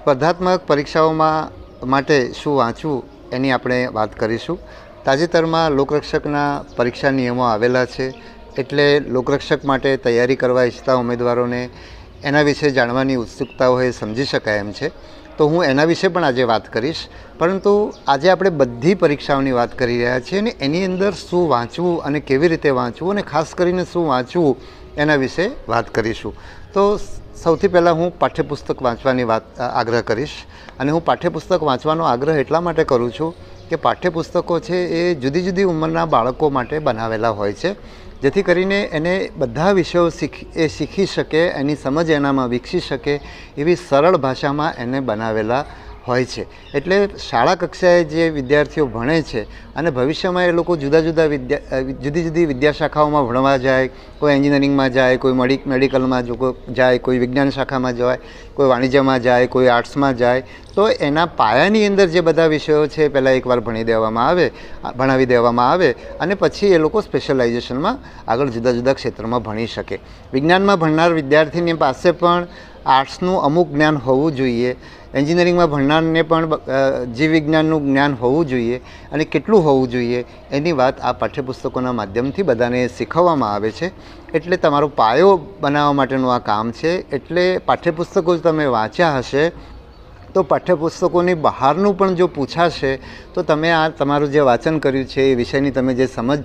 સ્પર્ધાત્મક પરીક્ષાઓમાં માટે શું વાંચવું એની આપણે વાત કરીશું. તાજેતરમાં લોકરક્ષકના પરીક્ષા નિયમો આવેલા છે, એટલે લોકરક્ષક માટે તૈયારી કરવા ઈચ્છતા ઉમેદવારોને એના વિશે જાણવાની ઉત્સુકતા હોય સમજી શકાય એમ છે. તો હું એના વિશે પણ આજે વાત કરીશ. પરંતુ આજે આપણે બધી પરીક્ષાઓની વાત કરી રહ્યા છીએ અને એની અંદર શું વાંચવું અને કેવી રીતે વાંચવું અને ખાસ કરીને શું વાંચવું એના વિશે વાત કરીશું. તો સૌથી પહેલાં હું પાઠ્યપુસ્તક વાંચવાની આગ્રહ કરીશ. અને હું પાઠ્યપુસ્તક વાંચવાનો આગ્રહ એટલા માટે કરું છું કે પાઠ્યપુસ્તકો છે એ જુદી જુદી ઉંમરના બાળકો માટે બનાવેલા હોય છે, જેથી કરીને એને બધા વિષયો શીખી શકે, એની સમજ એનામાં વિકસી શકે એવી સરળ ભાષામાં એને બનાવેલા હોય છે. એટલે શાળા કક્ષાએ જે વિદ્યાર્થીઓ ભણે છે અને ભવિષ્યમાં એ લોકો જુદી જુદી વિદ્યાશાખાઓમાં ભણવા જાય, કોઈ એન્જિનિયરિંગમાં જાય, કોઈ મેડિકલમાં જાય, કોઈ વિજ્ઞાન શાખામાં જાય, કોઈ વાણિજ્યમાં જાય, કોઈ આર્ટ્સમાં જાય, તો એના પાયાની અંદર જે બધા વિષયો છે પહેલાં એકવાર ભણાવી દેવામાં આવે અને પછી એ લોકો સ્પેશિયલાઇઝેશનમાં આગળ જુદા જુદા ક્ષેત્રમાં ભણી શકે. વિજ્ઞાનમાં ભણનાર વિદ્યાર્થીની પાસે પણ આર્ટ્સનું અમુક જ્ઞાન હોવું જોઈએ, એન્જિનિયરિંગમાં ભણનારને પણ જીવ વિજ્ઞાનનું જ્ઞાન હોવું જોઈએ અને કેટલું હોવું જોઈએ એની વાત આ પાઠ્યપુસ્તકોના માધ્યમથી બધાને શીખવવામાં આવે છે. એટલે તમારો પાયો બનાવવા માટેનું આ કામ છે. એટલે પાઠ્યપુસ્તકો તમે વાંચ્યા હશે તો પાઠ્યપુસ્તકોની બહારનું પણ જો પૂછાશે તો તમે આ તમારું જે વાંચન કર્યું છે એ વિષયની તમે જે સમજ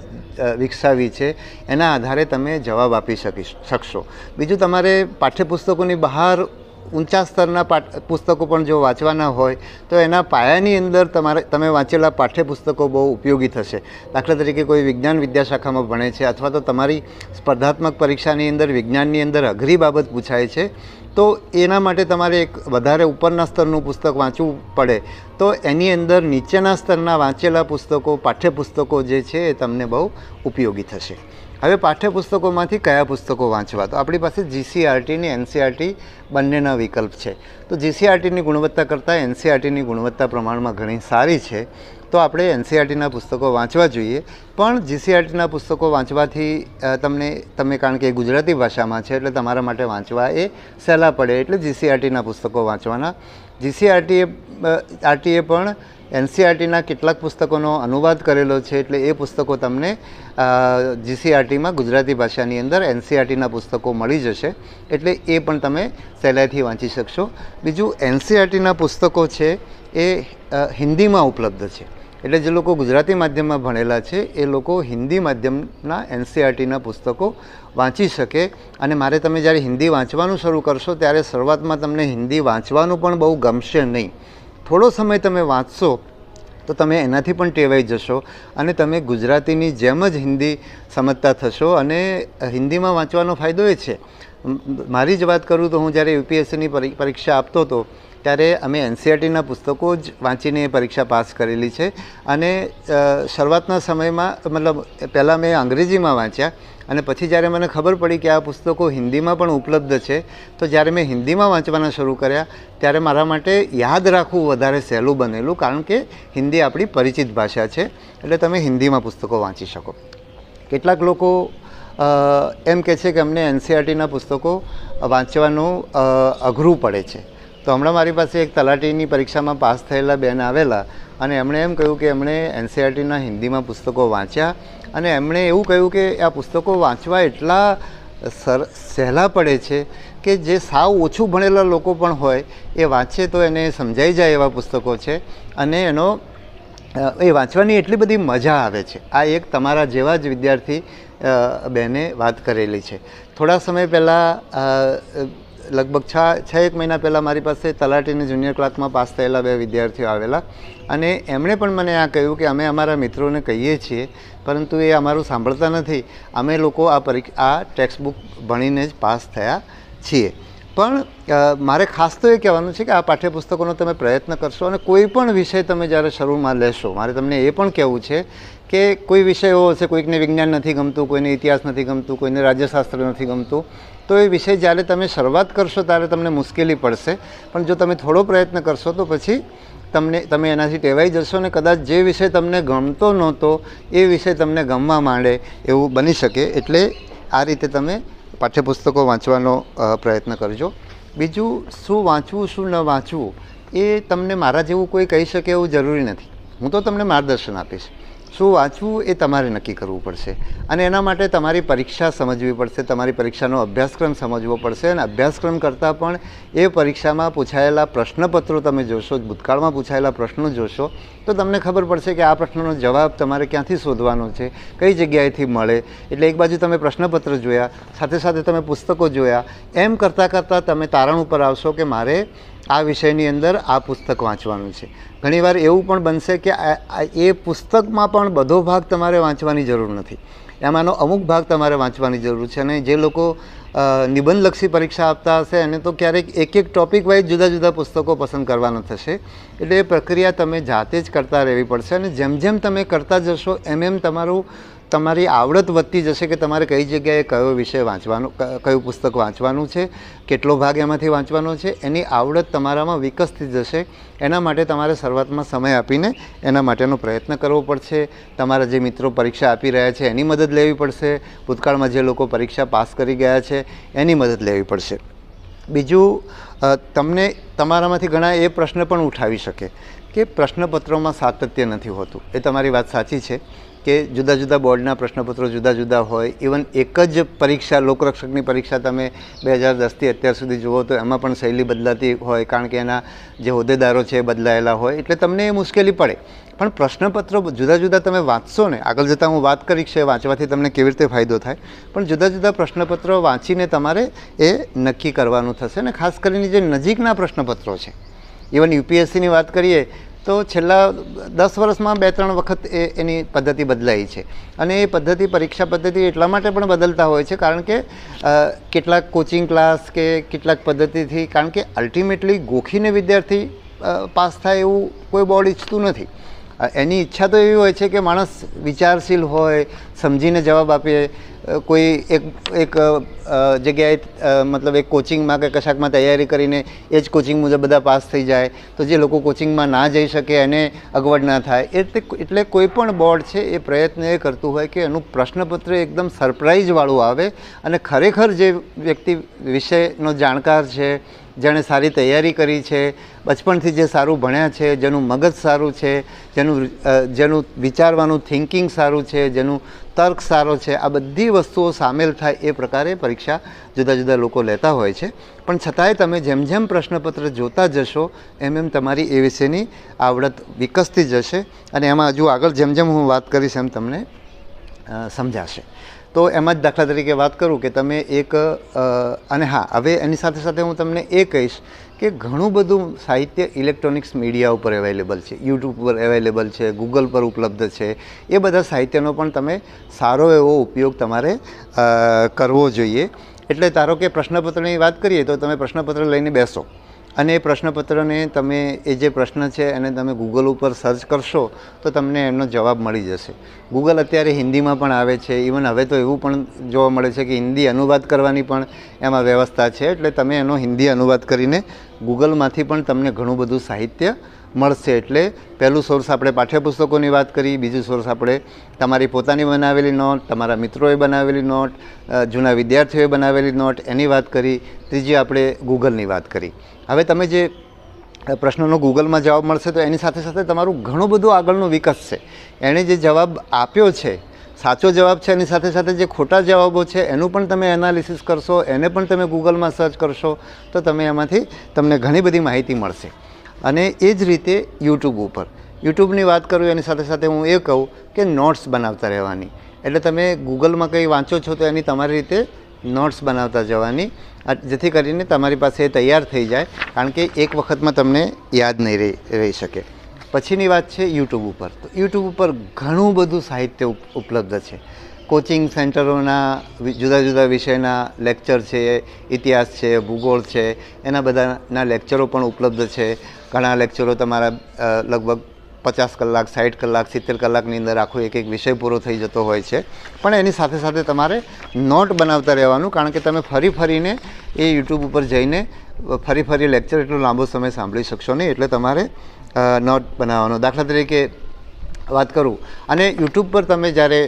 વિકસાવી છે એના આધારે તમે જવાબ આપી શકશો. બીજું, તમારે પાઠ્યપુસ્તકોની બહાર ઊંચા સ્તરના પુસ્તકો પણ જો વાંચવાના હોય તો એના પાયાની અંદર તમે વાંચેલા પાઠ્યપુસ્તકો બહુ ઉપયોગી થશે. દાખલા તરીકે કોઈ વિજ્ઞાન વિદ્યાશાખામાં ભણે છે અથવા તો તમારી સ્પર્ધાત્મક પરીક્ષાની અંદર વિજ્ઞાનની અંદર અઘરી બાબત પૂછાય છે, તો એના માટે તમારે એક વધારે ઉપરના સ્તરનું પુસ્તક વાંચવું પડે, તો એની અંદર નીચેના સ્તરના વાંચેલા પુસ્તકો, પાઠ્યપુસ્તકો જે છે એ તમને બહુ ઉપયોગી થશે. હવે પાઠ્યપુસ્તકોમાંથી કયા પુસ્તકો વાંચવા? તો આપણી પાસે GCERT અને NCERT બંનેના વિકલ્પ છે. તો GCERTની ગુણવત્તા કરતાં NCERTની ગુણવત્તા પ્રમાણમાં ઘણી સારી છે, તો આપણે NCERTના પુસ્તકો વાંચવા જોઈએ. પણ GCERTના પુસ્તકો વાંચવાથી તમે કારણ કે ગુજરાતી ભાષામાં છે એટલે તમારા માટે વાંચવા એ સહેલા પડે, એટલે GCERTના પુસ્તકો વાંચવાના. GCERTએ પણ NCERTના કેટલાક પુસ્તકોનો અનુવાદ કરેલો છે, એટલે એ પુસ્તકો તમને GCERTમાં ગુજરાતી ભાષાની અંદર NCERTના પુસ્તકો મળી જશે, એટલે એ પણ તમે સહેલાઈથી વાંચી શકશો. બીજું, NCERTના પુસ્તકો છે એ હિન્દીમાં ઉપલબ્ધ છે, એટલે જે લોકો ગુજરાતી માધ્યમમાં ભણેલા છે એ લોકો હિન્દી માધ્યમના NCERTના પુસ્તકો વાંચી શકે. અને તમે જ્યારે હિન્દી વાંચવાનું શરૂ કરશો ત્યારે શરૂઆતમાં તમને હિન્દી વાંચવાનું પણ બહુ ગમશે નહીં. થોડો સમય તમે વાંચશો તો તમે એનાથી પણ ટેવાઈ જશો અને તમે ગુજરાતીની જેમ જ હિન્દી સમજતા થશો. અને હિન્દીમાં વાંચવાનો ફાયદો એ છે, મારી જ વાત કરું તો હું જ્યારે UPSCની પરીક્ષા આપતો હતો ત્યારે અમે NCERTના પુસ્તકો જ વાંચીને પરીક્ષા પાસ કરેલી છે. અને શરૂઆતના સમયમાં પહેલાં મેં અંગ્રેજીમાં વાંચ્યા અને પછી જ્યારે મને ખબર પડી કે આ પુસ્તકો હિન્દીમાં પણ ઉપલબ્ધ છે, તો જ્યારે મેં હિન્દીમાં વાંચવાના શરૂ કર્યા ત્યારે મારા માટે યાદ રાખવું વધારે સહેલું બનેલું, કારણ કે હિન્દી આપણી પરિચિત ભાષા છે, એટલે તમે હિન્દીમાં પુસ્તકો વાંચી શકો. કેટલાક લોકો એમ કહે છે કે અમને NCERTના પુસ્તકો વાંચવાનું અઘરું પડે છે. તો હમણાં મારી પાસે એક તલાટીની પરીક્ષામાં પાસ થયેલા બેન આવેલા અને એમણે એમ કહ્યું કે એમણે NCERTના હિન્દીમાં પુસ્તકો વાંચ્યા અને એમણે એવું કહ્યું કે આ પુસ્તકો વાંચવા એટલા સહેલા પડે છે કે જે સાવ ઓછું ભણેલા લોકો પણ હોય એ વાંચે તો એને સમજાઈ જાય એવા પુસ્તકો છે અને એ વાંચવાની એટલી બધી મજા આવે છે. આ એક તમારા જેવા જ વિદ્યાર્થી બેને વાત કરેલી છે. થોડા સમય પહેલાં લગભગ 6-1 મહિના પહેલાં મારી પાસે તલાટીની જુનિયર ક્લાસમાં પાસ થયેલા 2 વિદ્યાર્થીઓ આવેલા અને એમણે પણ મને આ કહ્યું કે અમે અમારા મિત્રોને કહીએ છીએ પરંતુ એ અમારું સાંભળતા નથી, અમે લોકો આ ટેક્સ્ટ બુક ભણીને જ પાસ થયા છીએ. પણ મારે ખાસ તો એ કહેવાનું છે કે આ પાઠ્યપુસ્તકોનો તમે પ્રયત્ન કરશો અને કોઈ પણ વિષય તમે જ્યારે શરૂમાં લેશો, મારે તમને એ પણ કહેવું છે કે કોઈ વિષય એવો હશે, કોઈકને વિજ્ઞાન નથી ગમતું, કોઈને ઇતિહાસ નથી ગમતું, કોઈને રાજ્યશાસ્ત્ર નથી ગમતું, તો એ વિષય જ્યારે તમે શરૂઆત કરશો ત્યારે તમને મુશ્કેલી પડશે. પણ જો તમે થોડો પ્રયત્ન કરશો તો પછી તમે એનાથી ટેવાઈ જશો અને કદાચ જે વિષય તમને ગમતો નહોતો એ વિષય તમને ગમવા માંડે એવું બની શકે. એટલે આ રીતે તમે પાઠ્યપુસ્તકો વાંચવાનો પ્રયત્ન કરજો. બીજું શું વાંચવું શું ન વાંચવું એ તમને મારા જેવું કોઈ કહી શકે એવું જરૂરી નથી. હું તો તમને માર્ગદર્શન આપીશ. શું વાંચવું એ તમારે નક્કી કરવું પડશે અને એના માટે તમારી પરીક્ષા સમજવી પડશે, તમારી પરીક્ષાનો અભ્યાસક્રમ સમજવો પડશે અને અભ્યાસક્રમ કરતાં પણ એ પરીક્ષામાં પૂછાયેલા પ્રશ્નપત્રો તમે જોશો, ભૂતકાળમાં પૂછાયેલા પ્રશ્નો જોશો તો તમને ખબર પડશે કે આ પ્રશ્નનો જવાબ તમારે ક્યાંથી શોધવાનો છે, કઈ જગ્યાએથી મળે. એટલે એક બાજુ તમે પ્રશ્નપત્ર જોયા, સાથે સાથે તમે પુસ્તકો જોયા, એમ કરતાં કરતાં તમે તારણ ઉપર આવશો કે મારે આ વિષયની અંદર આ પુસ્તક વાંચવાનું છે. ઘણીવાર એવું પણ બનશે કે એ પુસ્તકમાં પણ બધો ભાગ તમારે વાંચવાની જરૂર નથી, એમાંનો અમુક ભાગ તમારે વાંચવાની જરૂર છે. અને જે લોકો નિબંધલક્ષી પરીક્ષા આપતા હશે એને તો ક્યારેક એક એક ટૉપિક વાઇઝ જુદા જુદા પુસ્તકો પસંદ કરવાના થશે. એટલે એ પ્રક્રિયા તમે જાતે જ કરતા રહેવી પડશે અને જેમ જેમ તમે કરતા જશો એમ એમ તમારી આવડત વધતી જશે કે તમારે કઈ જગ્યાએ કયો વિષય વાંચવાનો, કયું પુસ્તક વાંચવાનું છે, કેટલો ભાગ એમાંથી વાંચવાનો છે, એની આવડત તમારામાં વિકસતી જશે. એના માટે તમારે શરૂઆતમાં સમય આપીને એના માટેનો પ્રયત્ન કરવો પડશે. તમારા જે મિત્રો પરીક્ષા આપી રહ્યા છે એની મદદ લેવી પડશે. ભૂતકાળમાં જે લોકો પરીક્ષા પાસ કરી ગયા છે એની મદદ લેવી પડશે. બીજું, તમને તમારામાંથી ઘણા એ પ્રશ્ન પણ ઉઠાવી શકે કે પ્રશ્નપત્રોમાં સાતત્ય નથી હોતું. એ તમારી વાત સાચી છે કે જુદા જુદા બોર્ડના પ્રશ્નપત્રો જુદા જુદા હોય. ઇવન એક જ પરીક્ષા, લોકરક્ષકની પરીક્ષા તમે 2010થી અત્યાર સુધી જુઓ તો એમાં પણ શૈલી બદલાતી હોય, કારણ કે એના જે હોદ્દેદારો છે એ બદલાયેલા હોય, એટલે તમને એ મુશ્કેલી પડે. પણ પ્રશ્નપત્રો જુદા જુદા તમે વાંચશો ને, આગળ જતાં હું વાત કરીશ કે વાંચવાથી તમને કેવી રીતે ફાયદો થાય, પણ જુદા જુદા પ્રશ્નપત્રો વાંચીને તમારે એ નક્કી કરવાનું થશે. ને ખાસ કરીને જે નજીકના પ્રશ્નપત્રો છે, ઇવન યુપીએસસીની વાત કરીએ તો છેલ્લા 10 વર્ષમાં 2-3 વખત એની પદ્ધતિ બદલાઈ છે. અને એ પદ્ધતિ, પરીક્ષા પદ્ધતિ એટલા માટે પણ બદલતા હોય છે કારણ કે કેટલાક કોચિંગ ક્લાસ કે કેટલાક પદ્ધતિથી, કારણ કે અલ્ટિમેટલી ગોખીને વિદ્યાર્થી પાસ થાય એવું કોઈ બોર્ડ ઈચ્છતું નથી. એની ઈચ્છા તો એવી હોય છે કે માણસ વિચારશીલ હોય, સમજીને જવાબ આપે. કોઈ એક જગ્યાએ મતલબ એક કોચિંગમાં કે કશાકમાં તૈયારી કરીને એ જ કોચિંગ મુજબ બધા પાસ થઈ જાય, તો જે લોકો કોચિંગમાં ના જઈ શકે એને અગવડ ના થાય. એટલે કોઈ પણ બોર્ડ છે એ પ્રયત્ન એ કરતું હોય કે એનું પ્રશ્નપત્ર એકદમ સરપ્રાઇઝવાળું આવે અને ખરેખર જે વ્યક્તિ વિષયનો જાણકાર છે, જેણે સારી તૈયારી કરી છે, બચપણથી જે સારું ભણ્યા છે, જેનું મગજ સારું છે, જેનું વિચારવાનું થિંકિંગ સારું છે, જેનું તર્ક સારો છે, આ બધી વસ્તુઓ સામેલ થાય એ પ્રકારે પરીક્ષા જુદા જુદા લોકો લેતા હોય છે. પણ છતાંય તમે જેમ જેમ પ્રશ્નપત્ર જોતા જશો એમ એમ તમારી એ વિશેની આવડત વિકસતી જશે અને એમાં હજુ આગળ જેમ જેમ હું વાત કરીશ એમ તમને સમજાશે. તો એમાં જ દાખલા તરીકે વાત કરું કે તમે અને હા, હવે એની સાથે સાથે હું તમને એ કહીશ કે ઘણું બધું સાહિત્ય ઇલેક્ટ્રોનિક્સ મીડિયા ઉપર અવેલેબલ છે, યુટ્યુબ પર અવેલેબલ છે, ગૂગલ પર ઉપલબ્ધ છે. એ બધા સાહિત્યનો પણ તમે સારો એવો ઉપયોગ તમારે કરવો જોઈએ. એટલે ધારો કે પ્રશ્નપત્રની વાત કરીએ તો તમે પ્રશ્નપત્ર લઈને બેસો અને એ પ્રશ્નપત્રને તમે, એ જે પ્રશ્ન છે એને તમે ગૂગલ ઉપર સર્ચ કરશો તો તમને એમનો જવાબ મળી જશે. ગૂગલ અત્યારે હિન્દીમાં પણ આવે છે. ઇવન હવે તો એવું પણ જોવા મળે છે કે હિન્દી અનુવાદ કરવાની પણ એમાં વ્યવસ્થા છે. એટલે તમે એનો હિન્દી અનુવાદ કરીને ગૂગલમાંથી પણ તમને ઘણું બધું સાહિત્ય મળશે. એટલે પહેલું સોર્સ આપણે પાઠ્યપુસ્તકોની વાત કરી, બીજું સોર્સ આપણે તમારી પોતાની બનાવેલી નોટ, તમારા મિત્રોએ બનાવેલી નોટ, જૂના વિદ્યાર્થીઓએ બનાવેલી નોટ, એની વાત કરી, ત્રીજી આપણે ગૂગલની વાત કરી. હવે તમે જે પ્રશ્નનો ગૂગલમાં જવાબ મળશે તો એની સાથે સાથે તમારું ઘણું બધું આગળનું વિકસશે. એણે જે જવાબ આપ્યો છે, સાચો જવાબ છે, એની સાથે સાથે જે ખોટા જવાબો છે એનું પણ તમે એનાલિસિસ કરશો, એને પણ તમે ગૂગલમાં સર્ચ કરશો તો તમે એમાંથી તમને ઘણી બધી માહિતી મળશે. અને એ જ રીતે યુટ્યુબની વાત કરું એની સાથે સાથે હું એ કહું કે નોટ્સ બનાવતા રહેવાની. એટલે તમે ગૂગલમાં કંઈ વાંચો છો તો એની તમારી રીતે નોટ્સ બનાવતા જવાની, જેથી કરીને તમારી પાસે એ તૈયાર થઈ જાય, કારણ કે એક વખતમાં તમને યાદ નહીં રહી શકે. પછીની વાત છે યુટ્યુબ ઉપર. તો યુટ્યુબ ઉપર ઘણું બધું સાહિત્ય ઉપલબ્ધ છે. કોચિંગ સેન્ટરોના જુદા જુદા વિષયના લેક્ચર છે, ઇતિહાસ છે, ભૂગોળ છે, એના બધાના લેક્ચરો પણ ઉપલબ્ધ છે. ઘણા લેક્ચરો તમારા લગભગ 50 કલાક, 60 કલાક, 70 કલાકની અંદર આખો એક વિષય પૂરો થઈ જતો હોય છે. પણ એની સાથે સાથે તમારે નોટ બનાવતા રહેવાનું, કારણ કે તમે ફરીને એ યુટ્યુબ ઉપર જઈને ફરી લેક્ચર એટલો લાંબો સમય સાંભળી શકશો નહીં. એટલે તમારે નોટ બનાવવાનો. દાખલા તરીકે વાત કરું, અને યુટ્યુબ પર તમે જ્યારે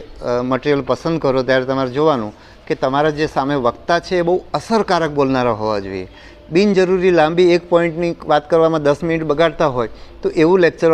મટિરિયલ પસંદ કરો ત્યારે તમારે જોવાનું કે તમારા જે સામે વક્તા છે એ બહુ અસરકારક બોલનારા હોવા જોઈએ. બિનજરૂરી લાંબી એક પોઈન્ટની વાત કરવામાં 10 મિનિટ બગાડતા હોય તો એવું લેક્ચર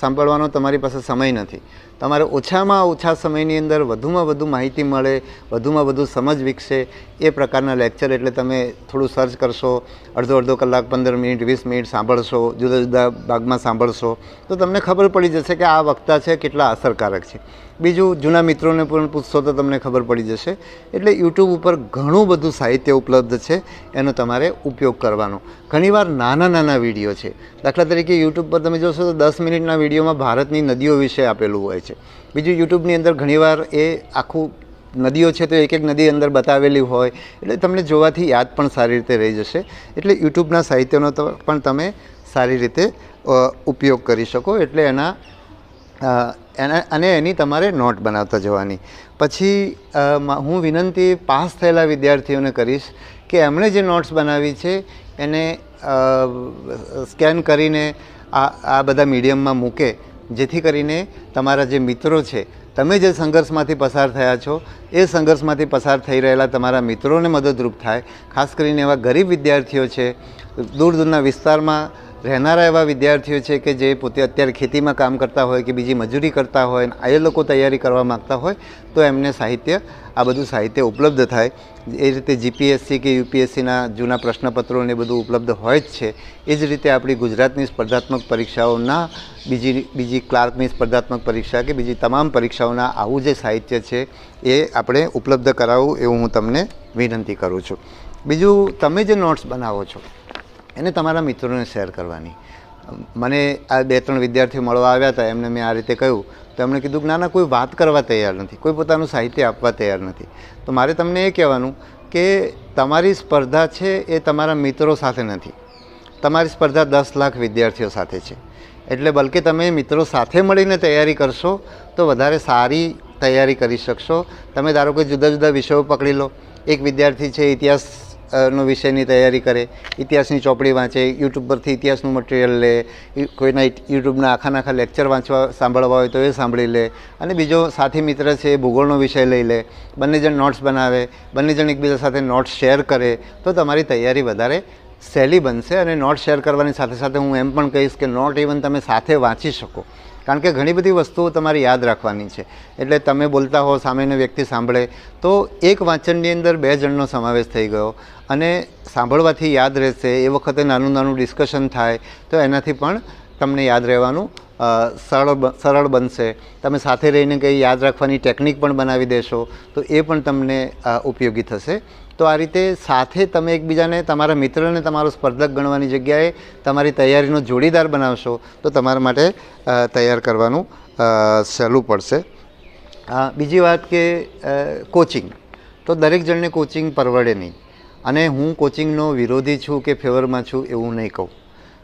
સાંભળવાનો તમારી પાસે સમય નથી. તમારે ઓછામાં ઓછા સમયની અંદર વધુમાં વધુ માહિતી મળે, વધુમાં વધુ સમજ વિકસે એ પ્રકારના લેક્ચર. એટલે તમે થોડું સર્ચ કરશો, અડધો કલાક, 15 મિનિટ, 20 મિનિટ સાંભળશો, જુદા જુદા ભાગમાં સાંભળશો તો તમને ખબર પડી જશે કે આ વક્તા છે કેટલા અસરકારક છે. બીજું, જૂના મિત્રોને પણ પૂછશો તો તમને ખબર પડી જશે. એટલે યુટ્યુબ ઉપર ઘણું બધું સાહિત્ય ઉપલબ્ધ છે, એનો તમારે ઉપયોગ કરવાનો. ઘણીવાર નાના નાના વિડીયો છે. દાખલા તરીકે યુટ્યુબ પર તમે જોશો તો 10 મિનિટના વિડીયોમાં ભારતની નદીઓ વિશે આપેલું હોય છે. બીજું, યુટ્યુબની અંદર ઘણીવાર એ આખું નદીઓ છે તો એક એક નદી અંદર બતાવેલી હોય, એટલે તમને જોવાથી યાદ પણ સારી રીતે રહી જશે. એટલે યુટ્યુબના સાહિત્યનો પણ તમે સારી રીતે ઉપયોગ કરી શકો. એટલે એની તમારે નોટ બનાવતા જવાની. પછી હું વિનંતી પાસ થયેલા વિદ્યાર્થીઓને કરીશ કે એમણે જે નોટ્સ બનાવી છે એને સ્કેન કરીને આ બધા મીડિયમમાં મૂકે, જેથી કરીને તમારા જે મિત્રો છે, તમે જે સંઘર્ષમાંથી પસાર થયા છો એ સંઘર્ષમાંથી પસાર થઈ રહેલા તમારા મિત્રોને મદદરૂપ થાય. ખાસ કરીને એવા ગરીબ વિદ્યાર્થીઓ છે, દૂર દૂરના વિસ્તારમાં રહેનારા એવા વિદ્યાર્થીઓ છે કે જે પોતે અત્યારે ખેતીમાં કામ કરતા હોય કે બીજી મજૂરી કરતા હોય, એ લોકો તૈયારી કરવા માગતા હોય તો એમને આ બધું સાહિત્ય ઉપલબ્ધ થાય. એ રીતે જીપીએસસી કે યુપીએસસીના જૂના પ્રશ્નપત્રો ને બધું ઉપલબ્ધ હોય જ છે. એ જ રીતે આપણી ગુજરાતની સ્પર્ધાત્મક પરીક્ષાઓના બીજી ક્લાર્કની સ્પર્ધાત્મક પરીક્ષા કે બીજી તમામ પરીક્ષાઓના આવું જે સાહિત્ય છે એ આપણે ઉપલબ્ધ કરાવવું એવું હું તમને વિનંતી કરું છું. બીજું, તમે જે નોટ્સ બનાવો છો એને તમારા મિત્રોને શેર કરવાની. મને આ 2-3 વિદ્યાર્થીઓ મળવા આવ્યા હતા, એમને મેં આ રીતે કહ્યું તો એમણે કીધું કે ના, કોઈ વાત કરવા તૈયાર નથી, કોઈ પોતાનું સાહિત્ય આપવા તૈયાર નથી. તો મારે તમને એ કહેવાનું કે તમારી સ્પર્ધા છે એ તમારા મિત્રો સાથે નથી, તમારી સ્પર્ધા 10 લાખ વિદ્યાર્થીઓ સાથે છે. એટલે બલકે તમે મિત્રો સાથે મળીને તૈયારી કરશો તો વધારે સારી તૈયારી કરી શકશો. તમે ધારો કે જુદા જુદા વિષયો પકડી લો. એક વિદ્યાર્થી છે ઇતિહાસ નો વિષયની તૈયારી કરે, ઇતિહાસની ચોપડી વાંચે, યુટ્યુબ પરથી ઇતિહાસનું મટીરિયલ લે, કોઈના યુટ્યુબના આખા લેક્ચર સાંભળવા હોય તો એ સાંભળી લે, અને બીજો સાથી મિત્ર છે એ ભૂગોળનો વિષય લઈ લે. બંને જણ નોટ્સ બનાવે, બંને જણ એકબીજા સાથે નોટ્સ શેર કરે તો તમારી તૈયારી વધારે સહેલી બનશે. અને નોટ શેર કરવાની સાથે સાથે હું એમ પણ કહીશ કે નોટ ઇવન તમે સાથે વાંચી શકો, કારણ કે ઘણી બધી વસ્તુઓ તમારે યાદ રાખવાની છે. એટલે તમે બોલતા હો, સામેનો વ્યક્તિ સાંભળે તો એક વાંચનની અંદર 2 જણનો સમાવેશ થઈ ગયો અને સાંભળવાથી યાદ રહેશે. એ વખતે નાનું ડિસ્કશન થાય તો એનાથી પણ તમને યાદ રહેવાનું સરળ બનશે. તમે સાથે રહીને કંઈ યાદ રાખવાની ટેકનિક પણ બનાવી દેશો તો એ પણ તમને ઉપયોગી થશે. તો આ રીતે સાથે તમે એકબીજાને, તમારા મિત્રને તમારો સ્પર્ધક ગણવાની જગ્યાએ તમારી તૈયારીનો જોડીદાર બનાવશો તો તમારા માટે તૈયાર કરવાનું સહેલું પડશે. બીજી વાત કે કોચિંગ, તો દરેક જણને કોચિંગ પરવડે નહીં. અને હું કોચિંગનો વિરોધી છું કે ફેવરમાં છું એવું નહીં કહું,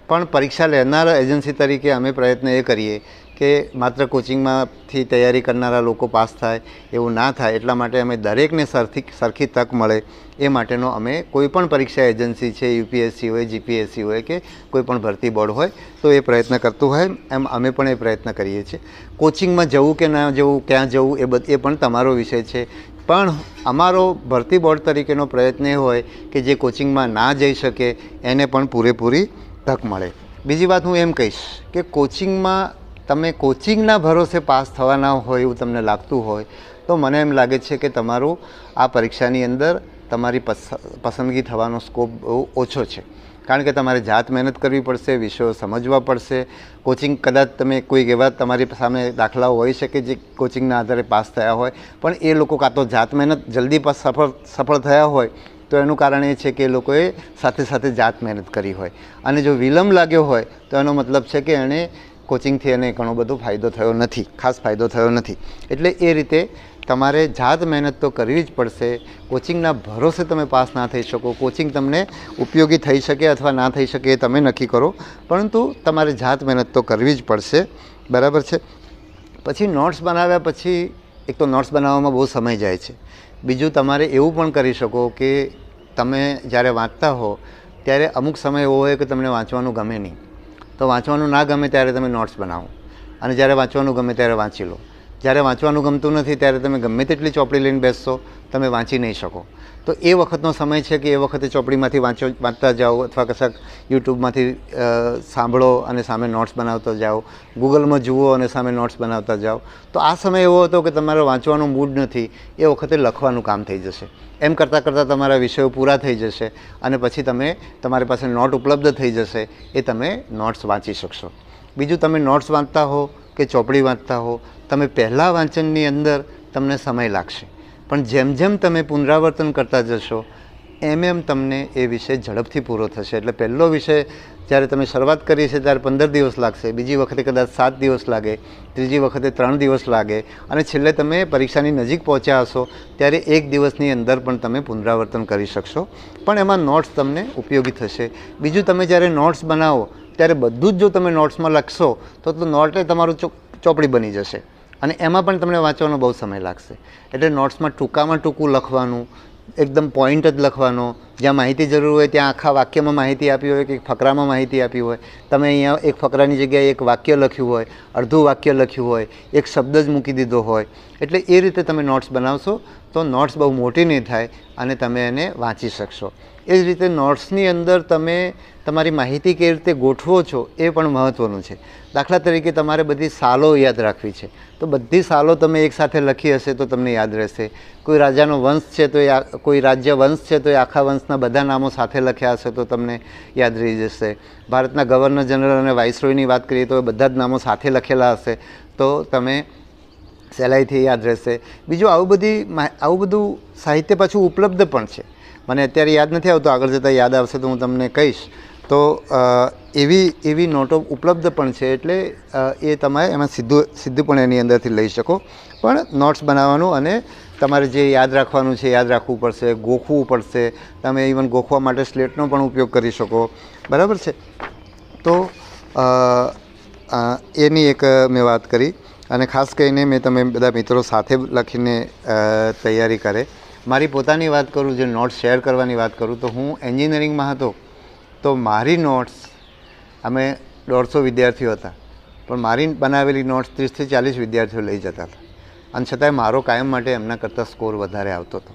પણ પરીક્ષા લેનારા એજન્સી તરીકે અમે પ્રયત્ન એ કરીએ કે માત્ર કોચિંગમાંથી તૈયારી કરનારા લોકો પાસ થાય એવું ના થાય. એટલા માટે અમે દરેકને સરખી તક મળે એ માટેનો અમે કોઈપણ પરીક્ષા એજન્સી છે, યુપીએસસી હોય, જીપીએસસી હોય કે કોઈપણ ભરતી બોર્ડ હોય તો એ પ્રયત્ન કરતું હોય એમ અમે પણ એ પ્રયત્ન કરીએ છીએ. કોચિંગમાં જવું કે ના જવું, ક્યાં જવું એ પણ તમારો વિષય છે. પણ અમારો ભરતી બોર્ડ તરીકેનો પ્રયત્ન એ હોય કે જે કોચિંગમાં ના જઈ શકે એને પણ પૂરેપૂરી તક મળે. બીજી વાત હું એમ કહીશ કે કોચિંગમાં તમે કોચિંગના ભરોસે પાસ થવાના હોય એવું તમને લાગતું હોય તો મને એમ લાગે છે કે તમારું આ પરીક્ષાની અંદર તમારી પસંદગી થવાનો સ્કોપ બહુ ઓછો છે. કારણ કે તમારે જાત મહેનત કરવી પડશે, વિષયો સમજવા પડશે. કોચિંગ કદાચ તમે કોઈક એવા તમારી સામે દાખલાઓ હોઈ શકે જે કોચિંગના આધારે પાસ થયા હોય, પણ એ લોકો કાં તો જાત મહેનત જલ્દી સફળ થયા હોય તો એનું કારણ એ છે કે એ લોકોએ સાથે સાથે જાત મહેનત કરી હોય. અને જો વિલંબ લાગ્યો હોય તો એનો મતલબ છે કે એણે કોચિંગથી એને ઘણો બધો ફાયદો થયો નથી, ખાસ ફાયદો થયો નથી. એટલે એ રીતે તમારે જાત મહેનત તો કરવી જ પડશે. કોચિંગના ભરોસે તમે પાસ ના થઈ શકો. કોચિંગ તમને ઉપયોગી થઈ શકે અથવા ના થઈ શકે એ તમે નક્કી કરો, પરંતુ તમારે જાત મહેનત તો કરવી જ પડશે. બરાબર છે. પછી નોટ્સ બનાવ્યા પછી એક તો નોટ્સ બનાવવામાં બહુ સમય જાય છે. બીજું, તમારે એવું પણ કરી શકો કે તમે જ્યારે વાંચતા હો ત્યારે અમુક સમય એવો હોય કે તમને વાંચવાનું ગમે નહીં, તો વાંચવાનું ના ગમે ત્યારે તમે નોટ્સ બનાવો અને જ્યારે વાંચવાનું ગમે ત્યારે વાંચી લો. જ્યારે વાંચવાનું ગમતું નથી ત્યારે તમે ગમે તેટલી ચોપડી લઈને બેસશો, તમે વાંચી નહીં શકો. તો એ વખતનો સમય છે કે એ વખતે ચોપડીમાંથી વાંચતા જાઓ અથવા કશાક યુટ્યુબમાંથી સાંભળો અને સામે નોટ્સ બનાવતા જાઓ, ગૂગલમાં જુઓ અને સામે નોટ્સ બનાવતા જાઓ. તો આ સમય એવો હતો કે તમારો વાંચવાનો મૂડ નથી, એ વખતે લખવાનું કામ થઈ જશે. એમ કરતાં કરતાં તમારા વિષયો પૂરા થઈ જશે અને પછી તમારી પાસે નોટ ઉપલબ્ધ થઈ જશે, એ તમે નોટ્સ વાંચી શકશો. બીજું, તમે નોટ્સ વાંચતા હો કે ચોપડી વાંચતા હો, તમે પહેલાં વાંચનની અંદર તમને સમય લાગશે, પણ જેમ જેમ તમે પુનરાવર્તન કરતા જશો એમ તમને એ વિષય ઝડપથી પૂરો થશે. એટલે પહેલો વિષય જ્યારે તમે શરૂઆત કરી છે ત્યારે 15 દિવસ લાગશે, બીજી વખતે કદાચ 7 દિવસ લાગે, ત્રીજી વખતે 3 દિવસ લાગે અને છેલ્લે તમે પરીક્ષાની નજીક પહોંચ્યા હશો ત્યારે 1 દિવસની અંદર પણ તમે પુનરાવર્તન કરી શકશો. પણ એમાં નોટ્સ તમને ઉપયોગી થશે. બીજું, તમે જ્યારે નોટ્સ બનાવો ત્યારે બધું જ જો તમે નોટ્સમાં લખશો તો નોટે તમારું ચોપડી બની જશે અને એમાં પણ તમને વાંચવાનો બહુ સમય લાગશે. એટલે નોટ્સમાં ટૂંકામાં ટૂંકું લખવાનું, એકદમ પોઈન્ટ જ લખવાનો, જ્યાં માહિતી જરૂર હોય ત્યાં આખા વાક્યમાં માહિતી આપી હોય કે ફકરામાં માહિતી આપી હોય, તમે અહીંયા એક ફકરાની જગ્યાએ એક વાક્ય લખ્યું હોય, અડધું વાક્ય લખ્યું હોય, એક શબ્દ જ મૂકી દીધો હોય. એટલે એ રીતે તમે નોટ્સ બનાવશો તો નોટ્સ બહુ મોટી નહીં થાય અને તમે એને વાંચી શકશો. એ જ રીતે નોટ્સની અંદર તમે તમારી માહિતી કેવી રીતે ગોઠવો છો એ પણ મહત્ત્વનું છે. દાખલા તરીકે તમારે બધી સાલો યાદ રાખવી છે, તો બધી સાલો તમે એકસાથે લખી હશે તો તમને યાદ રહેશે. કોઈ રાજાનો વંશ છે તો કોઈ રાજ્ય વંશ છે તો એ આખા વંશના બધા નામો સાથે લખ્યા હશે તો તમને યાદ રહી જશે. ભારતના ગવર્નર જનરલ અને વાઇસરોયની વાત કરીએ તો બધા જ નામો સાથે લખેલા હશે તો તમે સહેલાઈથી યાદ રહેશે. બીજું, આવું બધું સાહિત્ય પાછું ઉપલબ્ધ પણ છે. મને અત્યારે યાદ નથી આવતું, આગળ જતાં યાદ આવશે તો હું તમને કહીશ. તો એવી નોટો ઉપલબ્ધ પણ છે. એટલે એ તમે એમાં સીધું પણ એની અંદરથી લઈ શકો. પણ નોટ્સ બનાવવાનું અને તમારે જે યાદ રાખવાનું છે યાદ રાખવું પડશે, ગોખવું પડશે. તમે ઇવન ગોખવા માટે સ્લેટનો પણ ઉપયોગ કરી શકો. બરાબર છે. તો એની એક મેં વાત કરી અને ખાસ કરીને મેં તમે બધા મિત્રો સાથે લખીને તૈયારી કરે. મારી પોતાની વાત કરું, જે નોટ્સ શેર કરવાની વાત કરું, તો હું એન્જિનિયરિંગમાં હતો તો મારી નોટ્સ, અમે 150 વિદ્યાર્થીઓ હતા પણ મારી બનાવેલી નોટ્સ 30 થી 40 વિદ્યાર્થીઓ લઈ જતા હતા અને છતાંય મારો કાયમ માટે એમના કરતાં સ્કોર વધારે આવતો હતો.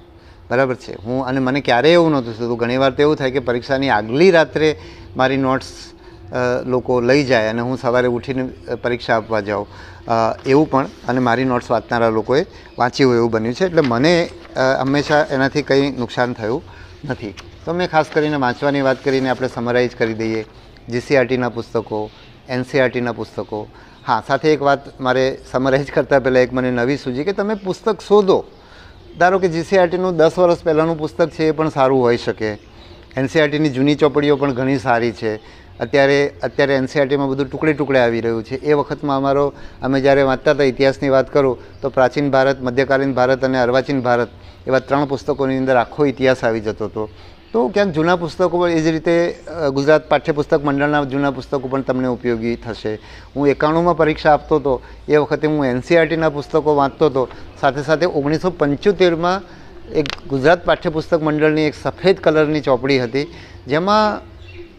બરાબર છે. અને મને ક્યારેય એવું નહોતું થતું. ઘણીવાર તો એવું થાય કે પરીક્ષાની આગલી રાત્રે મારી નોટ્સ લોકો લઈ જાય અને હું સવારે ઉઠીને પરીક્ષા આપવા જાઉં, એવું પણ અને મારી નોટ્સ વાંચનારા લોકોએ વાંચ્યું એવું બન્યું છે. એટલે મને હંમેશા એનાથી કંઈ નુકસાન થયું નથી. તો મેં ખાસ કરીને વાંચવાની વાત કરીને આપણે સમરાઇઝ કરી દઈએ. જીસીઆરટીના પુસ્તકો, એનસીઆરટીના પુસ્તકો. હા, સાથે એક વાત મારે સમરાઇઝ કરતાં પહેલાં એક મને નવી સૂજી કે તમે પુસ્તક શોધો. ધારો કે જીસીઆરટીનું 10 વર્ષ પહેલાંનું પુસ્તક છે એ પણ સારું હોઈ શકે. એનસીઆરટીની જૂની ચોપડીઓ પણ ઘણી સારી છે. અત્યારે એનસીઆરટીમાં બધું ટુકડે આવી રહ્યું છે. એ વખતમાં અમે જ્યારે વાંચતા હતા, ઇતિહાસની વાત કરું તો પ્રાચીન ભારત, મધ્યકાલીન ભારત અને અર્વાચીન ભારત એવા 3 પુસ્તકોની અંદર આખો ઇતિહાસ આવી જતો હતો. તો ક્યાંક જૂના પુસ્તકો પણ એ જ રીતે ગુજરાત પાઠ્યપુસ્તક મંડળના જૂના પુસ્તકો પણ તમને ઉપયોગી થશે. હું 91માં પરીક્ષા આપતો હતો એ વખતે હું એનસીઆરટીના પુસ્તકો વાંચતો હતો. સાથે સાથે 1975માં એક ગુજરાત પાઠ્યપુસ્તક મંડળની એક સફેદ કલરની ચોપડી હતી જેમાં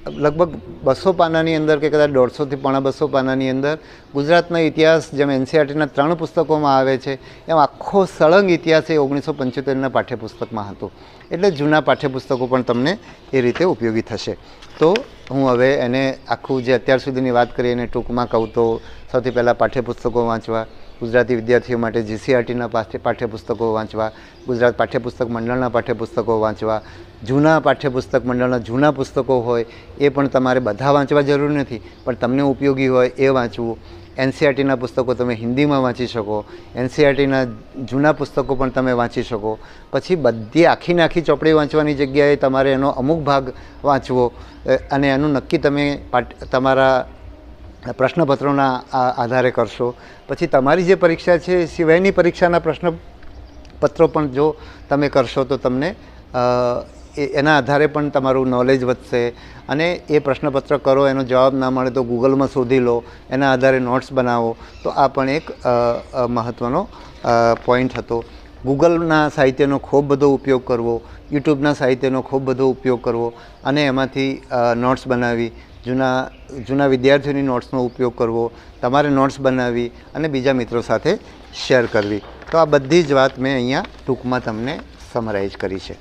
લગભગ 200 પાનાની અંદર કે કદાચ 150 થી 250 પાનાની અંદર ગુજરાતનો ઇતિહાસ, જેમ એનસીઆરટીના 3 પુસ્તકોમાં આવે છે એમ આખો સળંગ ઇતિહાસ એ 1975ના પાઠ્યપુસ્તકમાં હતો. એટલે જૂના પાઠ્યપુસ્તકો પણ તમને એ રીતે ઉપયોગી થશે. તો હું હવે એને આખું જે અત્યાર સુધીની વાત કરી એને ટૂંકમાં કહું તો સૌથી પહેલાં પાઠ્યપુસ્તકો વાંચવા, ગુજરાતી વિદ્યાર્થીઓ માટે જીસીઆરટીના પાઠ્યપુસ્તકો વાંચવા, ગુજરાત પાઠ્યપુસ્તક મંડળના પાઠ્યપુસ્તકો વાંચવા, જૂના પાઠ્યપુસ્તક મંડળના જૂના પુસ્તકો હોય એ પણ તમારે બધા વાંચવા જરૂર નથી, પણ તમને ઉપયોગી હોય એ વાંચવું. એનસીઆરટીના પુસ્તકો તમે હિન્દીમાં વાંચી શકો, એનસીઆરટીના જૂના પુસ્તકો પણ તમે વાંચી શકો. પછી બધી આખી ચોપડી વાંચવાની જગ્યાએ તમારે એનો અમુક ભાગ વાંચવો અને એનું નક્કી તમે તમારા પ્રશ્નપત્રોના આધારે કરશો. પછી તમારી જે પરીક્ષા છે એ સિવાયની પરીક્ષાના પ્રશ્નપત્રો પણ જો તમે કરશો તો તમને એના આધારે પણ તમારું નોલેજ વધશે. અને એ પ્રશ્નપત્ર કરો, એનો જવાબ ના મળે તો ગૂગલમાં શોધી લો, એના આધારે નોટ્સ બનાવો. તો આ પણ એક મહત્ત્વનો પોઈન્ટ હતો. ગૂગલના સાહિત્યનો ખૂબ બધો ઉપયોગ કરવો, યુટ્યુબના સાહિત્યનો ખૂબ બધો ઉપયોગ કરવો અને એમાંથી નોટ્સ બનાવી, જૂના વિદ્યાર્થીઓની નોટ્સનો ઉપયોગ કરવો, તમારે નોટ્સ બનાવવી અને બીજા મિત્રો સાથે શેર કરવી. તો આ બધી જ વાત મેં અહીંયા ટૂંકમાં તમને સમરાઇઝ કરી છે.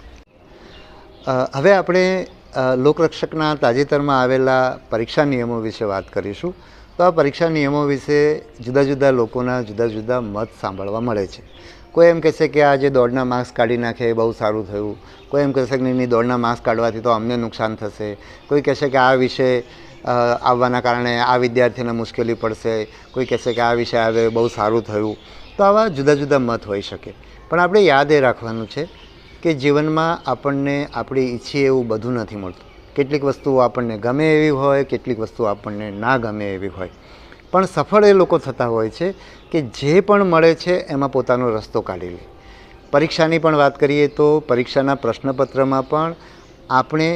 હવે આપણે લોકરક્ષકના તાજેતરમાં આવેલા પરીક્ષા નિયમો વિશે વાત કરીશું. તો આ પરીક્ષા નિયમો વિશે જુદા જુદા લોકોના જુદા જુદા મત સાંભળવા મળે છે. કોઈ એમ કહેશે કે આ જે દોડના માર્ક્સ કાઢી નાખે એ બહુ સારું થયું. કોઈ એમ કહેશે કે નહીં, દોડના માર્ક્સ કાઢવાથી તો અમને નુકસાન થશે. કોઈ કહેશે કે આ વિષય આવવાના કારણે આ વિદ્યાર્થીને મુશ્કેલી પડશે. કોઈ કહેશે કે આ વિષય આવે બહુ સારું થયું. તો આવા જુદા જુદા મત હોઈ શકે. પણ આપણે યાદ એ રાખવાનું છે કે જીવનમાં આપણને આપણી ઈચ્છીએ એવું બધું નથી મળતું. કેટલીક વસ્તુઓ આપણને ગમે એવી હોય, કેટલીક વસ્તુઓ આપણને ના ગમે એવી હોય. પણ સફળ એ લોકો થતા હોય છે કે જે પણ મળે છે એમાં પોતાનો રસ્તો કાઢી લે. પરીક્ષાની પણ વાત કરીએ તો પરીક્ષાના પ્રશ્નપત્રમાં પણ આપણે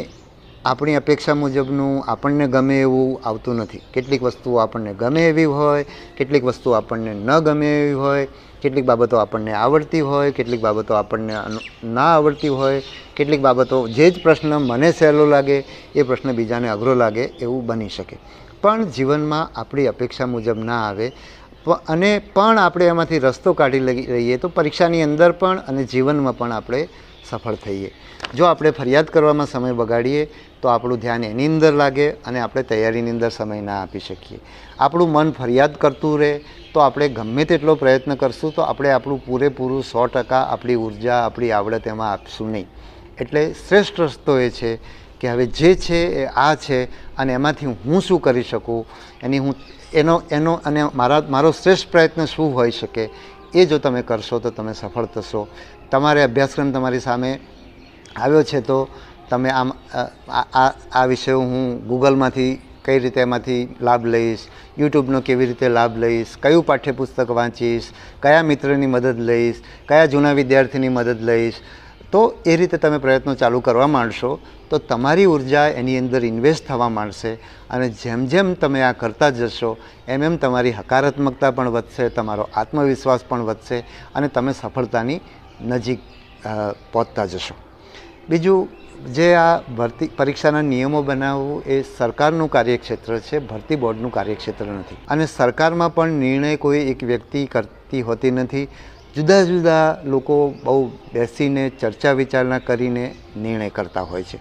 આપણી અપેક્ષા મુજબનું આપણને ગમે એવું આવતું નથી. કેટલીક વસ્તુઓ આપણને ગમે એવી હોય, કેટલીક વસ્તુઓ આપણને ન ગમે એવી હોય, કેટલીક બાબતો આપણને આવડતી હોય, કેટલીક બાબતો આપણને ના આવડતી હોય, કેટલીક બાબતો જે જ પ્રશ્ન મને સહેલો લાગે એ પ્રશ્ન બીજાને અઘરો લાગે એવું બની શકે. પણ જીવનમાં આપણી અપેક્ષા મુજબ ના આવે અને પણ આપણે એમાંથી રસ્તો કાઢી લઈએ તો પરીક્ષાની અંદર પણ અને જીવનમાં પણ આપણે સફળ થઈએ. જો આપણે ફરિયાદ કરવામાં સમય બગાડીએ તો આપણું ધ્યાન એની અંદર લાગે અને આપણે તૈયારીની અંદર સમય ના આપી શકીએ. આપણું મન ફરિયાદ કરતું રહે તો આપણે ગમે તેટલો પ્રયત્ન કરશું તો આપણે આપણું પૂરેપૂરું 100% આપણી ઉર્જા, આપણી આવડત એમાં આપશું નહીં. એટલે શ્રેષ્ઠ રસ્તો એ છે કે હવે જે છે એ આ છે અને એમાંથી હું શું કરી શકું, એનો અને મારો શ્રેષ્ઠ પ્રયત્ન શું હોઈ શકે એ જો તમે કરશો તો તમે સફળ થશો. તમારે અભ્યાસક્રમ તમારી સામે આવ્યો છે તો તમે આ વિષયો હું ગૂગલમાંથી કઈ રીતે એમાંથી લાભ લઈશ, યુટ્યુબનો કેવી રીતે લાભ લઈશ, કયું પાઠ્યપુસ્તક વાંચીશ, કયા મિત્રની મદદ લઈશ, કયા જૂના વિદ્યાર્થીની મદદ લઈશ. તો એ રીતે તમે પ્રયત્નો ચાલુ કરવા માંડશો તો તમારી ઉર્જા એની અંદર ઇન્વેસ્ટ થવા માંડશે અને જેમ જેમ તમે આ કરતા જશો એમ એમ તમારી હકારાત્મકતા પણ વધશે, તમારો આત્મવિશ્વાસ પણ વધશે અને તમે સફળતાની નજીક પહોંચતા જશો. બીજું, જે આ પરીક્ષાના નિયમો બનાવવું એ સરકારનું કાર્યક્ષેત્ર છે, ભરતી બોર્ડનું કાર્યક્ષેત્ર નથી. અને સરકારમાં પણ નિર્ણય કોઈ એક વ્યક્તિ કરતી હોતી નથી. જુદા જુદા લોકો બહુ બેસીને ચર્ચા વિચારણા કરીને નિર્ણય કરતા હોય છે.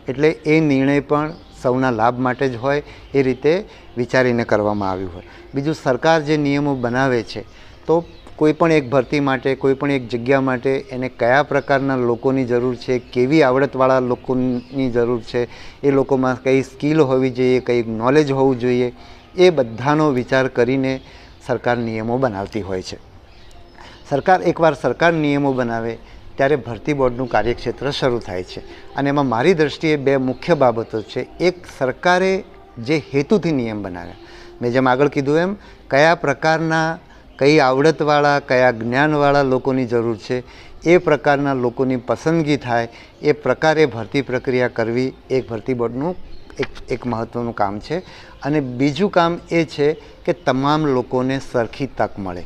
એટલે એ નિર્ણય પણ સૌના લાભ માટે જ હોય એ રીતે વિચારીને કરવામાં આવ્યું હોય. બીજું, સરકાર જે નિયમો બનાવે છે તો કોઈ પણ એક ભરતી માટે, કોઈ પણ એક જગ્યા માટે એને કયા પ્રકારના લોકોની જરૂર છે, કેવી આવડતવાળા લોકોની જરૂર છે, એ લોકોમાં કઈ સ્કિલ હોવી જોઈએ, કઈ નોલેજ હોવું જોઈએ, એ બધાનો વિચાર કરીને સરકાર નિયમો બનાવતી હોય છે. એકવાર સરકાર નિયમો બનાવે ત્યારે ભરતી બોર્ડનું કાર્યક્ષેત્ર શરૂ થાય છે. અને એમાં મારી દૃષ્ટિએ બે મુખ્ય બાબતો છે. એક, સરકારે જે હેતુથી નિયમ બનાવ્યા, મેં જેમ આગળ કીધું એમ કયા પ્રકારના, કઈ આવડતવાળા, કયા જ્ઞાનવાળા લોકોની જરૂર છે એ પ્રકારના લોકોની પસંદગી થાય એ પ્રકારે ભરતી પ્રક્રિયા કરવી એ ભરતી બોર્ડનું એક મહત્ત્વનું કામ છે. અને બીજું કામ એ છે કે તમામ લોકોને સરખી તક મળે.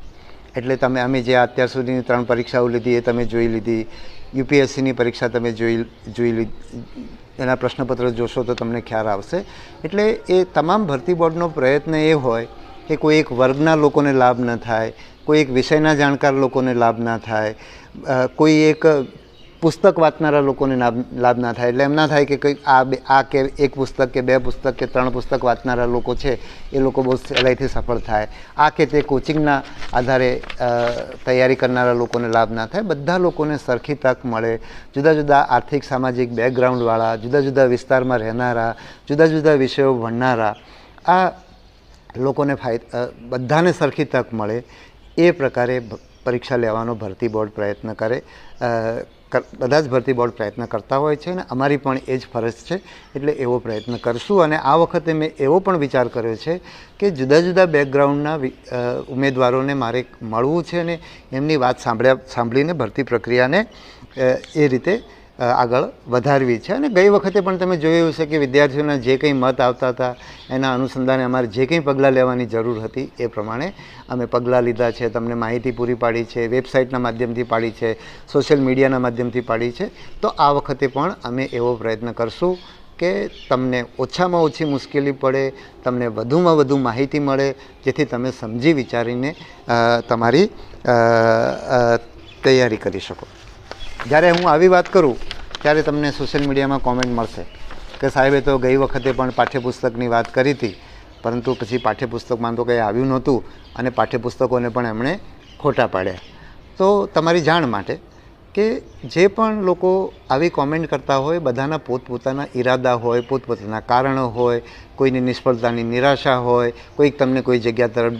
એટલે અમે જે અત્યાર સુધીની 3 પરીક્ષાઓ લીધી એ તમે જોઈ લીધી, યુપીએસસીની પરીક્ષા તમે જોઈ લીધી, એના પ્રશ્નપત્ર જોશો તો તમને ખ્યાલ આવશે. એટલે એ તમામ ભરતી બોર્ડનો પ્રયત્ન એ હોય કે કોઈ એક વર્ગના લોકોને લાભ ન થાય, કોઈ એક વિષયના જાણકાર લોકોને લાભ ના થાય, કોઈ એક પુસ્તક વાંચનારા લોકોને લાભ ના થાય. એટલે એમ ના થાય કે કંઈક આ કે એક પુસ્તક કે 2 પુસ્તક કે 3 પુસ્તક વાંચનારા લોકો છે એ લોકો બહુ સહેલાઈથી સફળ થાય, આ કે તે કોચિંગના આધારે તૈયારી કરનારા લોકોને લાભ ના થાય. બધા લોકોને સરખી તક મળે. જુદા જુદા આર્થિક સામાજિક બેકગ્રાઉન્ડવાળા, જુદા જુદા વિસ્તારમાં રહેનારા, જુદા જુદા વિષયો ભણનારા, આ લોકોને બધાને સરખી તક મળે એ પ્રકારે પરીક્ષા લેવાનો ભરતી બોર્ડ પ્રયત્ન કરે. બધા જ ભરતી બોર્ડ પ્રયત્ન કરતા હોય છે અને અમારી પણ એ જ ફરજ છે. એટલે એવો પ્રયત્ન કરશું. અને આ વખતે મેં એવો પણ વિચાર કર્યો છે કે જુદા જુદા બેકગ્રાઉન્ડના ઉમેદવારોને મારે મળવું છે અને એમની વાત સાંભળીને ભરતી પ્રક્રિયાને એ રીતે આગળ વધારવી છે. અને ગઈ વખતે પણ તમે જોયું હશે કે વિદ્યાર્થીઓના જે કંઈ મત આવતા હતા એના અનુસંધાને અમારે જે કંઈ પગલાં લેવાની જરૂર હતી એ પ્રમાણે અમે પગલાં લીધા છે. તમને માહિતી પૂરી પાડી છે, વેબસાઇટના માધ્યમથી પાડી છે, સોશિયલ મીડિયાના માધ્યમથી પાડી છે. તો આ વખતે પણ અમે એવો પ્રયત્ન કરશું કે તમને ઓછામાં ઓછી મુશ્કેલી પડે, તમને વધુમાં વધુ માહિતી મળે, જેથી તમે સમજી વિચારીને તમારી તૈયારી કરી શકો. જ્યારે હું આવી વાત કરું ત્યારે તમને સોશિયલ મીડિયામાં કોમેન્ટ મળશે કે સાહેબે તો ગઈ વખતે પણ પાઠ્યપુસ્તકની વાત કરી હતી, પરંતુ પછી પાઠ્યપુસ્તકમાં તો કંઈ આવ્યું નહોતું અને પાઠ્યપુસ્તકોને પણ એમણે ખોટા પાડ્યા. તો તમારી જાણ માટે કે જે પણ લોકો આવી કોમેન્ટ કરતા હોય, બધાના પોતપોતાના ઈરાદા હોય, પોતપોતાના કારણો હોય, કોઈની નિષ્ફળતાની નિરાશા હોય, કોઈક તમને કોઈ જગ્યા તરફ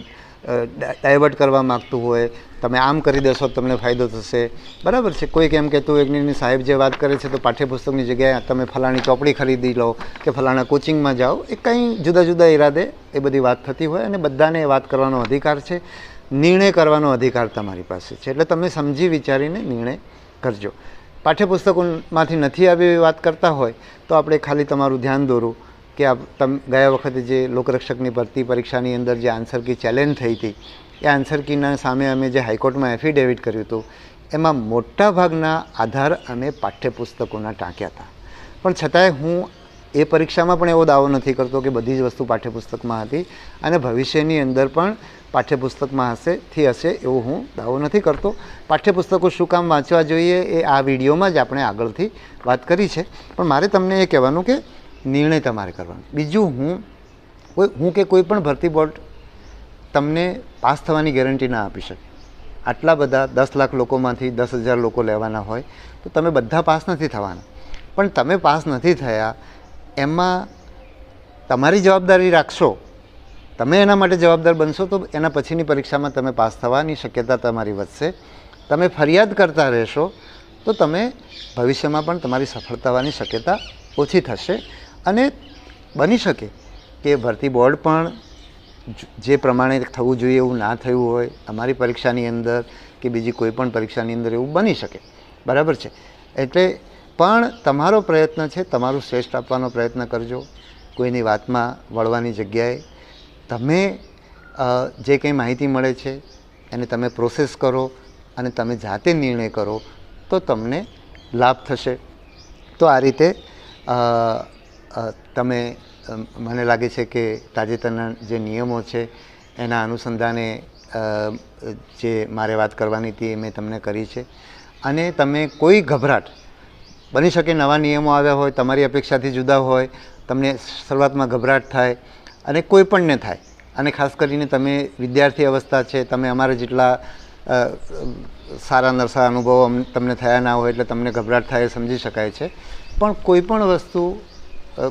ડાયવર્ટ કરવા માગતું હોય, તમે આમ કરી દેશો તમને ફાયદો થશે, બરાબર છે. કોઈક એમ કહેતું હોય કે સાહેબ જે વાત કરે છે તો પાઠ્યપુસ્તકની જગ્યાએ તમે ફલાણી ચોપડી ખરીદી લો કે ફલાણા કોચિંગમાં જાઓ, એ કંઈ જુદા જુદા ઈરાદે એ બધી વાત થતી હોય અને બધાને એ વાત કરવાનો અધિકાર છે, નિર્ણય કરવાનો અધિકાર તમારી પાસે છે. એટલે તમે સમજી વિચારીને નિર્ણય કરજો. પાઠ્યપુસ્તકોમાંથી નથી આવી એવી વાત કરતા હોય તો આપણે ખાલી તમારું ધ્યાન દોરું કે ગયા વખતે જે લોકરક્ષકની ભરતી પરીક્ષાની અંદર જે આન્સર કી ચેલેન્જ થઈ હતી, એ આન્સર કીના સામે અમે જે હાઈકોર્ટમાં એફિડેવિટ કર્યું હતું, એમાં મોટા ભાગના આધાર અમે પાઠ્યપુસ્તકોના ટાંક્યા હતા. પણ છતાંય હું એ પરીક્ષામાં પણ એવો દાવો નથી કરતો કે બધી જ વસ્તુ પાઠ્યપુસ્તકમાં હતી અને ભવિષ્યની અંદર પણ પાઠ્યપુસ્તકમાં હશે એવો હું દાવો નથી કરતો. પાઠ્યપુસ્તકો શું કામ વાંચવા જોઈએ એ આ વિડીયોમાં જ આપણે આગળથી વાત કરી છે. પણ મારે તમને એ કહેવાનું કે નિર્ણય તમારે કરવાનો. બીજું હું કે કોઈ પણ ભરતી બોર્ડ તમને પાસ થવાની ગેરંટી ના આપી શકે. આટલા બધા 10 લાખ લોકોમાંથી 10,000 લોકો લેવાના હોય તો તમે બધા પાસ નથી થવાના. પણ તમે પાસ નથી થયા એમાં તમારી જવાબદારી રાખશો, તમે એના માટે જવાબદાર બનશો તો એના પછીની પરીક્ષામાં તમે પાસ થવાની શક્યતા તમારી વધશે. તમે ફરિયાદ કરતા રહેશો તો તમે ભવિષ્યમાં પણ તમારી સફળ થવાની શક્યતા ઓછી થશે. અને બની શકે કે ભરતી બોર્ડ પણ જે પ્રમાણે થવું જોઈએ એવું ના થયું હોય, અમારી પરીક્ષાની અંદર કે બીજી કોઈ પણ પરીક્ષાની અંદર એવું બની શકે, બરાબર છે. એટલે પણ તમારો પ્રયત્ન છે, તમારું શ્રેષ્ઠ આપવાનો પ્રયત્ન કરજો. કોઈની વાતમાં વળવાની જગ્યાએ તમે જે કંઈ માહિતી મળે છે એને તમે પ્રોસેસ કરો અને તમે જાતે નિર્ણય કરો તો તમને લાભ થશે. તો આ રીતે તમે મને લાગે છે કે તાજેતરના જે નિયમો છે એના અનુસંધાને જે મારે વાત કરવાની હતી એ મેં તમને કરી છે. અને તમે કોઈ ગભરાટ, બની શકે નવા નિયમો આવ્યા હોય, તમારી અપેક્ષાથી જુદા હોય, તમને શરૂઆતમાં ગભરાટ થાય અને કોઈ પણને થાય. અને ખાસ કરીને તમે વિદ્યાર્થી અવસ્થા છે, તમે અમારા જેટલા સારા નરસા અનુભવો તમને થયા ના હોય એટલે તમને ગભરાટ થાય એ સમજી શકાય છે. પણ કોઈ પણ વસ્તુ,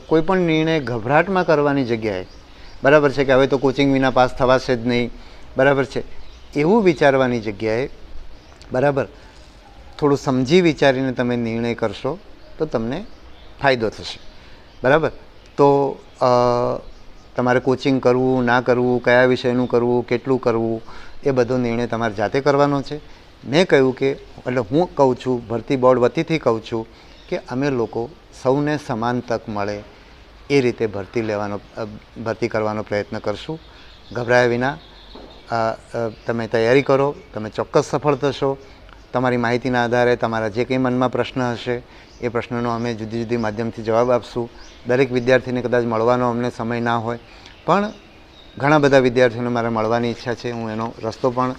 કોઈ પણ નિર્ણય ગભરાટમાં કરવાની જગ્યાએ, બરાબર છે, કે હવે તો કોચિંગ વિના પાસ થવાશે જ નહીં, બરાબર છે, એવું વિચારવાની જગ્યાએ, બરાબર, થોડું સમજી વિચારીને તમે નિર્ણય કરશો તો તમને ફાયદો થશે, બરાબર. તો તમારે કોચિંગ કરવું ના કરવું, કયા વિષયનું કરવું, કેટલું કરવું, એ બધો નિર્ણય તમારે જાતે કરવાનો છે. મેં કહ્યું કે, એટલે હું કહું છું, ભરતી બોર્ડ વતીથી કહું છું કે અમે લોકો સૌને સમાન તક મળે એ રીતે ભરતી કરવાનો પ્રયત્ન કરશું. ગભરાયા વિના તમે તૈયારી કરો, તમે ચોક્કસ સફળ થશો. તમારી માહિતીના આધારે તમારા જે કંઈ મનમાં પ્રશ્ન હશે એ પ્રશ્નનો અમે જુદી જુદી માધ્યમથી જવાબ આપશું. દરેક વિદ્યાર્થીને કદાચ મળવાનો અમને સમય ના હોય, પણ ઘણા બધા વિદ્યાર્થીઓને મારે મળવાની ઈચ્છા છે. હું એનો રસ્તો પણ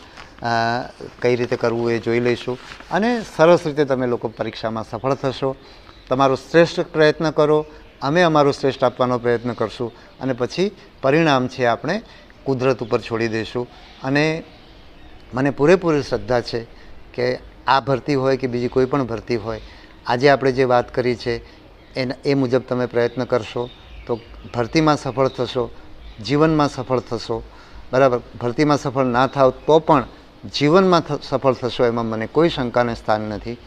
કઈ રીતે કરવું એ જોઈ લઈશું. અને સરસ રીતે તમે લોકો પરીક્ષામાં સફળ થશો. તમારો શ્રેષ્ઠ પ્રયત્ન કરો, અમે અમારો શ્રેષ્ઠ આપવાનો પ્રયત્ન કરશું અને પછી પરિણામ છે આપણે કુદરત ઉપર છોડી દઈશું. અને મને પૂરેપૂરી શ્રદ્ધા છે કે આ ભરતી હોય કે બીજી કોઈ પણ ભરતી હોય, આજે આપણે જે વાત કરી છે એ મુજબ તમે પ્રયત્ન કરશો તો ભરતીમાં સફળ થશો, જીવનમાં સફળ થશો, બરાબર. ભરતીમાં સફળ ના થાવ તો પણ જીવનમાં સફળ થશો, એમાં મને કોઈ શંકાને સ્થાન નથી.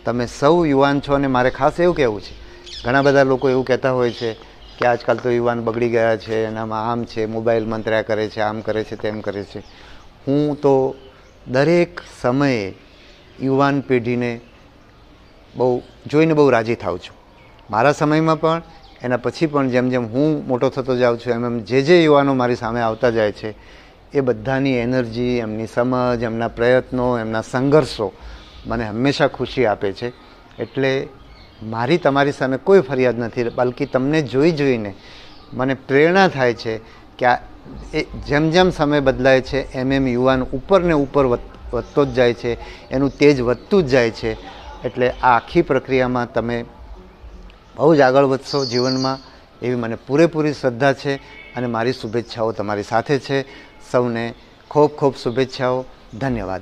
તમે સૌ યુવાન છો અને મારે ખાસ એવું કહેવું છે, ઘણા બધા લોકો એવું કહેતા હોય છે કે આજકાલ તો યુવાન બગડી ગયા છે, એનામાં આમ છે, મોબાઈલ મંત્ર્યા કરે છે, આમ કરે છે, તેમ કરે છે. હું તો દરેક સમયે યુવાન પેઢીને જોઈને બહુ રાજી થાઉં છું. મારા સમયમાં પણ, એના પછી પણ, જેમ જેમ હું મોટો થતો જાઉં છું એમ જે યુવાનો મારી સામે આવતા જાય છે એ બધાની એનર્જી, એમની સમજ, એમના પ્રયત્નો, એમના સંઘર્ષો મને હંમેશા ખુશી આપે છે. એટલે મારી તમારી સામે કોઈ ફરિયાદ નથી, બલ્કિ તમને જોઈને મને પ્રેરણા થાય છે કે આ જેમ જેમ સમય બદલાય છે એમ યુવાન ઉપર ને ઉપર વધતો જ જાય છે, એનું તેજ વધતું જ જાય છે. એટલે આ આખી પ્રક્રિયામાં તમે બહુ જ આગળ વધશો જીવનમાં એવી મને પૂરેપૂરી શ્રદ્ધા છે અને મારી શુભેચ્છાઓ તમારી સાથે છે. સૌને ખૂબ ખૂબ શુભેચ્છાઓ. ધન્યવાદ.